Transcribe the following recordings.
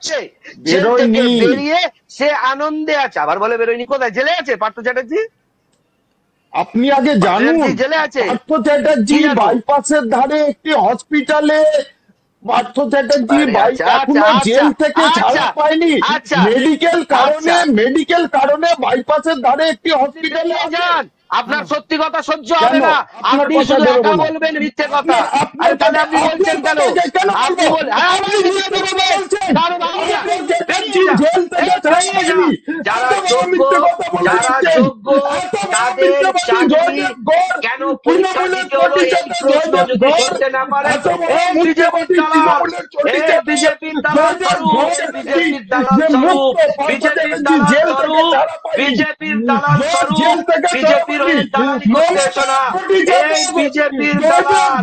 বেরোচ্ছে, জেল থেকে বেরিয়ে সে আনন্দে আছে। আবার বলে বেরোয়নি, কোথায় জেলে আছে পার্থ চ্যাটার্জি? আপনি আগে জানুন, জেলে আছে। পার্থ চ্যাটার্জি বাইপাসের ধারে একটি হসপিটালে, পার্থ চ্যাটার্জি এখনো জেল থেকে ছাড়া পায়নি, মেডিকেল কারণে বাইপাসের ধারে একটি হসপিটালে যান। আপনার সত্যি কথা সহ্য হবে না, আপনি শুধু একা বলবেন মিথ্যে কথা। তাহলে আপনি বলছেন কেন? আপনি যারা যোগ্য তাদের চাকরি কেন পরীক্ষা দিতে হলো, এই প্রশ্ন যদি করতে না পারে, বিজেপির দালাল স্বরূপ, বিজেপির দালাল স্বরূপ, বিজেপির দালাল স্বরূপ, বিজেপির দালাল স্বরূপ, বিজেপির হয়ে দালালি করতে এসো না। এই বিজেপির দালাল,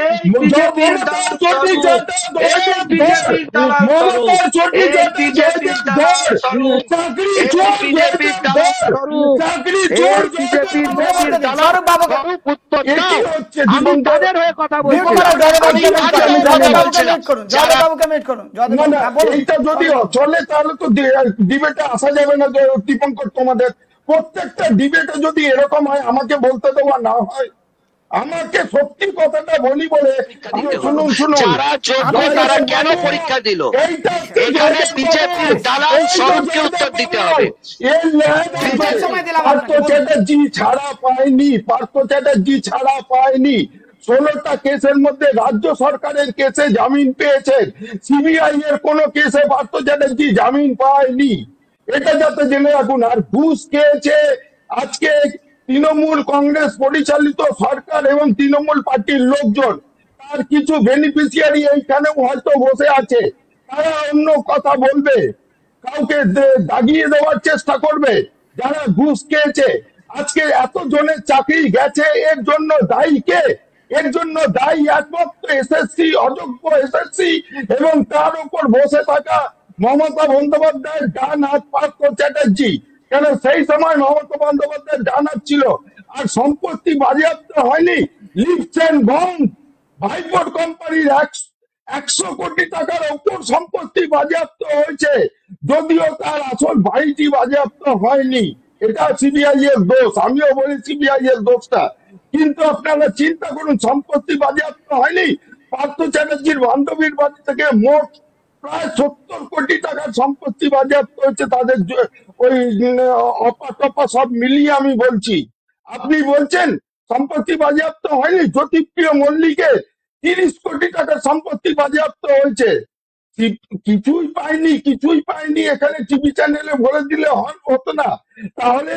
এই বিজেপির দালাল স্বরূপ, এই বিজেপির দালাল স্বরূপ, এই বিজেপির দালাল স্বরূপ, এই বিজেপির দালাল স্বরূপ, এই বিজেপির দালাল স্বরূপ। উত্তর দাও, আমি তাদের হয়ে কথা বলছি। এইটা যদি চলে তাহলে তো ডিবেটে আসা যাবে না। দীপঙ্কর, তোমাদের প্রত্যেকটা ডিবেটে যদি এরকম হয়, আমাকে বলতে দেওয়া না হয়, আমাকে সত্যি কথাটা বলি বলে, শুনুন শুনুন, যারা যোগ্য তারা কেন পরীক্ষা দিল, এখানে বিজেপির দালাল স্বরূপকে উত্তর দিতে হবে। পার্থ চ্যাটার্জি ছাড়া পায়নি, পার্থ চ্যাটার্জি ছাড়া পায়নি। 16টা কেসের মধ্যে রাজ্য সরকারের কেসে জামিন পেয়েছেন, সিবিআই এর কোন কেসে পার্থ চ্যাটার্জি জামিন পায়নি, এটা যাতে জেনে রাখুন। আর ঘুষ খেয়েছে আজকে তৃণমূল কংগ্রেস পরিচালিত সরকার এবং তৃণমূল পার্টির লোকজন, তার কিছু বেনিফিশিয়ারি এইখানেও হয়তো বসে আছে, তারা অন্য কথা বলবে, কাউকে দাগিয়ে দেওয়ার চেষ্টা করবে। যারা ঘুষ খেয়েছে, আজকে এত জনের চাকরি গেছে, এর জন্য দায়ী কে? এর জন্য দায়ী একমাত্র এসএসসি, অযোগ্য এসএসসি, এবং তার উপর বসে থাকা মমতা বন্দ্যোপাধ্যায়ের ডান হাত পার্থ চ্যাটার্জি। কেন সেই সময় মমতা বন্দ্যোপাধ্যায়ের ডান হাত ছিল। আর সম্পত্তি বাজেয়াপ্ত হয়নি, লিফট এন্ড বাউন্ড, ভাইপোর কোম্পানির 100 কোটি টাকার উপর সম্পত্তি বাজেয়াপ্ত হয়েছে, যদিও তার আসল বাড়িটি বাজেয়াপ্ত হয়নি। এটা সিবিআই এর দোষ, আমিও বলি সিবিআই এর দোষটা। কিন্তু আপনারা চিন্তা করুন, সম্পত্তি বাজেয়াপ্ত হয়নি, পার্থ চ্যাটার্জির বান্ধবীর বাড়ি থেকে মোট প্রায় 70 কোটি টাকার সম্পত্তি বাজেয়াপ্ত হয়েছে তাদের, ওই অপা সব মিলিয়ে আমি বলছি। আপনি বলছেন সম্পত্তি বাজেয়াপ্ত হয়নি, জ্যোতিপ্রিয় মল্লিকের 30 কোটি টাকার সম্পত্তি বাজেয়াপ্ত হয়েছে, কিছুই পায়নি, কিছুই পায়নি। এখানে টিভি চ্যানেলে বলে দিলে হতো না? তাহলে